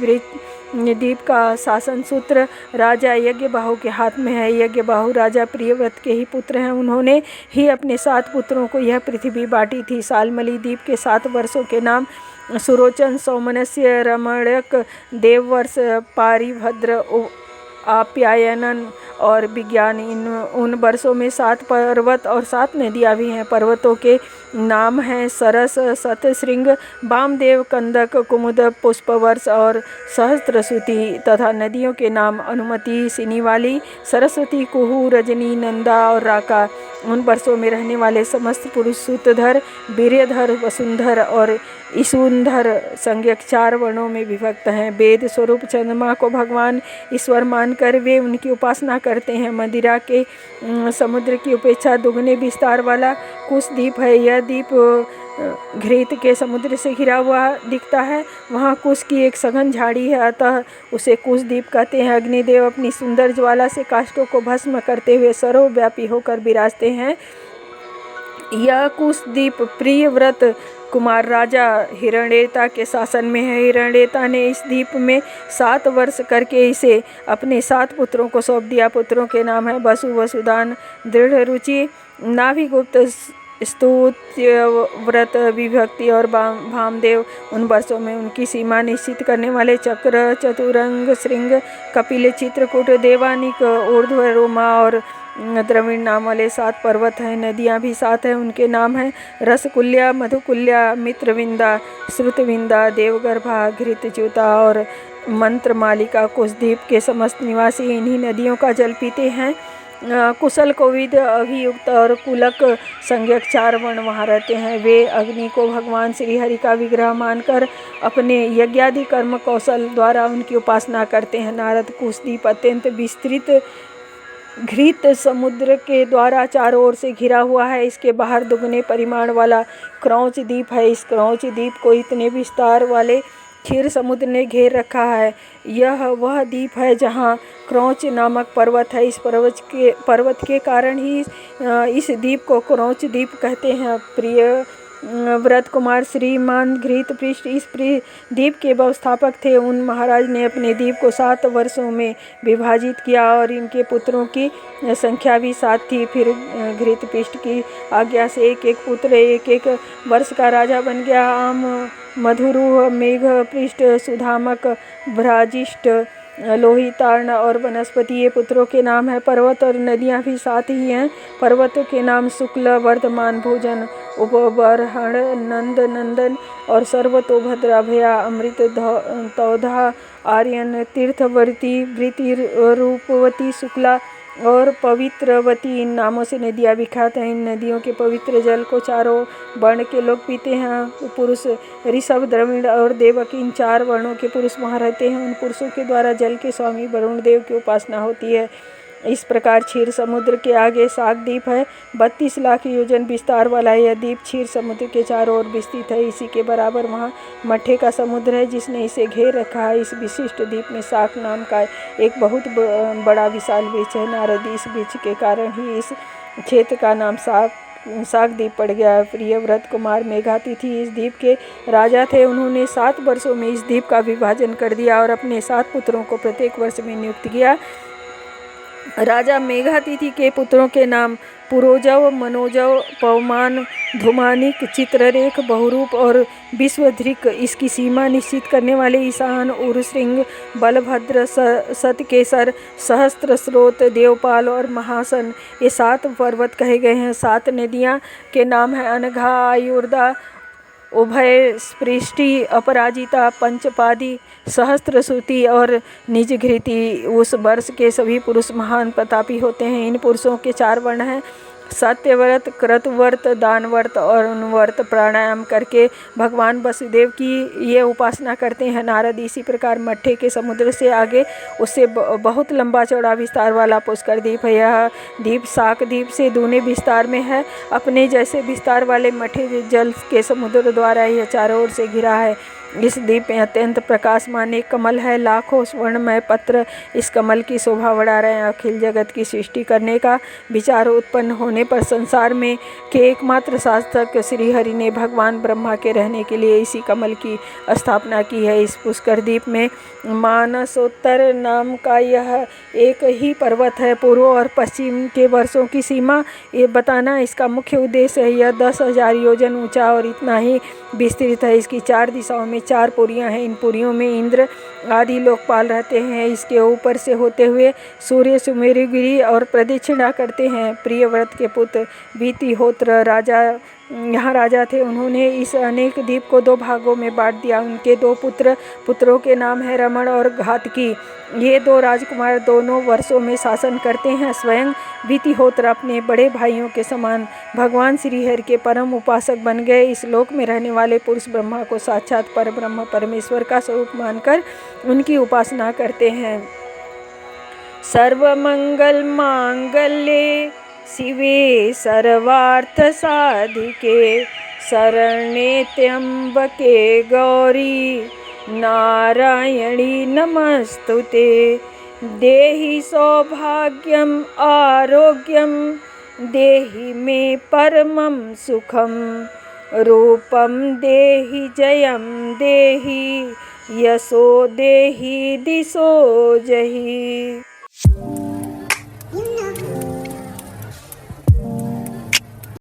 द्वीप का शासन सूत्र राजा यज्ञबाहु के हाथ में है। यज्ञबाहु राजा प्रियव्रत के ही पुत्र हैं। उन्होंने ही अपने 7 पुत्रों को यह पृथ्वी बांटी थी। सालमली द्वीप के 7 वर्षों के नाम सुरोचन, सौमनस्य, रमणक, देववर्ष, पारिभद्र, आप्यायनन और विज्ञान। उन वर्षों में 7 पर्वत और 7 नदियाँ भी हैं। पर्वतों के नाम हैं सरस, सतश्रृंग, वामदेव, कंदक, कुमुद, पुष्पवर्ष और सहस्त्रश्रुति तथा नदियों के नाम अनुमति, सिनीवाली, सरस्वती, कुहू, रजनी, नंदा और राका। उन वर्षों में रहने वाले समस्त पुरुष सूतधर, वीर्यधर, वसुंधर और ईशुंधर संज्ञक 4 वर्णों में विभक्त हैं। वेद स्वरूप चंद्रमा को भगवान ईश्वर मानकर वे उनकी उपासना करते हैं। मदिरा के समुद्र की अपेक्षा दुगने विस्तार वाला कुश द्वीप है। यह द्वीप घृत के समुद्र से घिरा हुआ दिखता है। वहाँ कुश की एक सघन झाड़ी है, अतः उसे कुश द्वीप कहते हैं। अग्निदेव अपनी सुंदर ज्वाला से काष्ठों को भस्म करते हुए सर्वव्यापी होकर विराजते हैं। यह कुश द्वीप प्रियव्रत कुमार राजा हिरण्यता के शासन में है। हिरण्यता ने इस द्वीप में 7 वर्ष करके इसे अपने 7 पुत्रों को सौंप दिया। पुत्रों के नाम है वसु, वसुदान, दृढ़रुचि, नाभिगुप्त, स्तुत्यव्रत, विभक्ति और भामदेव। उन वर्षों में उनकी सीमा निश्चित करने वाले चक्र, चतुरंग, श्रृंग, कपिल, चित्रकूट, देवानिक, ऊर्ध्व, रोमा और द्रविण नाम वाले 7 पर्वत हैं। नदियाँ भी 7 हैं। उनके नाम हैं रसकुल्या, मधुकुल्या, मित्रविंदा, श्रुतविंदा, देवगर्भा, घृतच्युता और मंत्रमालिका। कुशद्वीप के समस्त निवासी इन्हीं नदियों का जल पीते हैं। कुशल, कोविद, अभियुक्त और कुलक संज्ञक 4 वर्ण वहाँ रहते हैं। वे अग्नि को भगवान श्रीहरि का विग्रह मानकर अपने यज्ञादि कर्म कौशल द्वारा उनकी उपासना करते हैं। नारद कुशद्वीप अत्यंत विस्तृत घृत समुद्र के द्वारा चारों ओर से घिरा हुआ है। इसके बाहर दुगने परिमाण वाला क्रौच द्वीप है। इस क्रौच द्वीप को इतने विस्तार वाले क्षीर समुद्र ने घेर रखा है। यह वह द्वीप है जहाँ क्रौच नामक पर्वत है। इस पर्वत के कारण ही इस द्वीप को क्रौच द्वीप कहते हैं। प्रिय व्रत कुमार श्रीमान घृत पृष्ठ इस द्वीप के व्यवस्थापक थे। उन महाराज ने अपने द्वीप को 7 वर्षों में विभाजित किया और इनके पुत्रों की संख्या भी 7 थी। फिर घृत पृष्ठ की आज्ञा से एक पुत्र 1 वर्ष का राजा बन गया। आम, मधुरू, मेघ पृष्ठ, सुधामक, भ्राजिष्ठ, लोहितार्ण और वनस्पति ये पुत्रों के नाम हैं। पर्वत और नदियाँ भी 7 ही हैं। पर्वतों के नाम शुक्ल, वर्धमान, भोजन, उपबर्हण, नंद, नंदन और सर्वतोभद्र, अभया, अमृत, तौधा, आर्यन, तीर्थवर्ती, वृति, रूपवती, शुक्ला और पवित्रवती इन नामों से नदियाँ विख्यात हैं। इन नदियों के पवित्र जल को चारों वर्ण के लोग पीते हैं। पुरुष ऋषभ, द्रविड़ और देवक इन 4 वर्णों के पुरुष वहाँ रहते हैं। उन पुरुषों के द्वारा जल के स्वामी वरुण देव की उपासना होती है। इस प्रकार क्षीर समुद्र के आगे शाकद्वीप है। 32 लाख योजन विस्तार वाला यह द्वीप क्षीर समुद्र के चारों ओर विस्तृत है। इसी के बराबर वहाँ मट्ठे का समुद्र है जिसने इसे घेर रखा है। इस विशिष्ट द्वीप में शाक नाम का एक बहुत बड़ा विशाल वृक्ष है। नारद इस वृक्ष के कारण ही इस क्षेत्र का नाम शाकद्वीप पड़ गया। प्रियव्रत कुमार मेघातिथि इस द्वीप के राजा थे। उन्होंने 7 वर्षों में इस द्वीप का विभाजन कर दिया और अपने 7 पुत्रों को प्रत्येक वर्ष में नियुक्त किया। राजा मेघातिथि के पुत्रों के नाम पुरोजव, मनोजव, पवमान, धुमानिक, चित्ररेख, बहुरूप और विश्वधृक। इसकी सीमा निश्चित करने वाले ईशान, उरश्रृंग, बलभद्र, सतकेसर, सहस्त्रस्रोत, देवपाल और महासन ये 7 पर्वत कहे गए हैं। 7 नदियाँ के नाम हैं अनघा, आयुर्दा, उभय स्पृष्टि, अपराजिता, पंचपादी, सहस्त्रश्रुति और निजघृति। उस वर्ष के सभी पुरुष महान प्रतापी होते हैं। इन पुरुषों के 4 वर्ण हैं सत्यव्रत, क्रतुव्रत, दानव्रत और अनुव्रत। प्राणायाम करके भगवान वसुदेव की ये उपासना करते हैं। नारद इसी प्रकार मट्ठे के समुद्र से आगे उससे बहुत लंबा चौड़ा विस्तार वाला पुष्कर द्वीप है। यह द्वीप शाक द्वीप से दूने विस्तार में है। अपने जैसे विस्तार वाले मट्ठे जल के समुद्र द्वारा यह चारों ओर से घिरा है। इस दीप में अत्यंत प्रकाशमान एक कमल है। लाखों स्वर्णमय पत्र इस कमल की शोभा बढ़ा रहे हैं। अखिल जगत की सृष्टि करने का विचार उत्पन्न होने पर संसार में के एकमात्र शासक श्री हरि ने भगवान ब्रह्मा के रहने के लिए इसी कमल की स्थापना की है। इस पुष्कर द्वीप में मानसोत्तर नाम का यह एक ही पर्वत है। पूर्व और पश्चिम के वर्षों की सीमा ये बताना इसका मुख्य उद्देश्य है। यह 10,000 योजन ऊंचा और इतना ही विस्तृत है। इसकी 4 दिशाओं में 4 पुरियां हैं। इन पुरियों में इंद्र आदि लोकपाल रहते हैं। इसके ऊपर से होते हुए सूर्य सुमेरुगिरी और प्रदक्षिणा करते हैं। प्रियव्रत के पुत्र वितिहोत्र राजा यहाँ राजा थे। उन्होंने इस अनेक द्वीप को 2 भागों में बांट दिया। उनके 2 पुत्रों के नाम है रमण और घातकी। ये 2 राजकुमार दोनों वर्षों में शासन करते हैं। स्वयं वितिहोत्र अपने बड़े भाइयों के समान भगवान श्री हरि के परम उपासक बन गए। इस लोक में रहने वाले पुरुष ब्रह्मा को साक्षात परब्रह्म परमेश्वर का स्वरूप मानकर उनकी उपासना करते हैं। सर्वमंगल मांगल्ये शिवे सर्वार्थ साधिके शरण्ये त्र्यंबके गौरी नारायणी नमस्तुते। देहि सौभाग्यम आरोग्यम देहि मे परमं सुखम रूपम देहि जयम देहि यशो देहि दिशो जहि।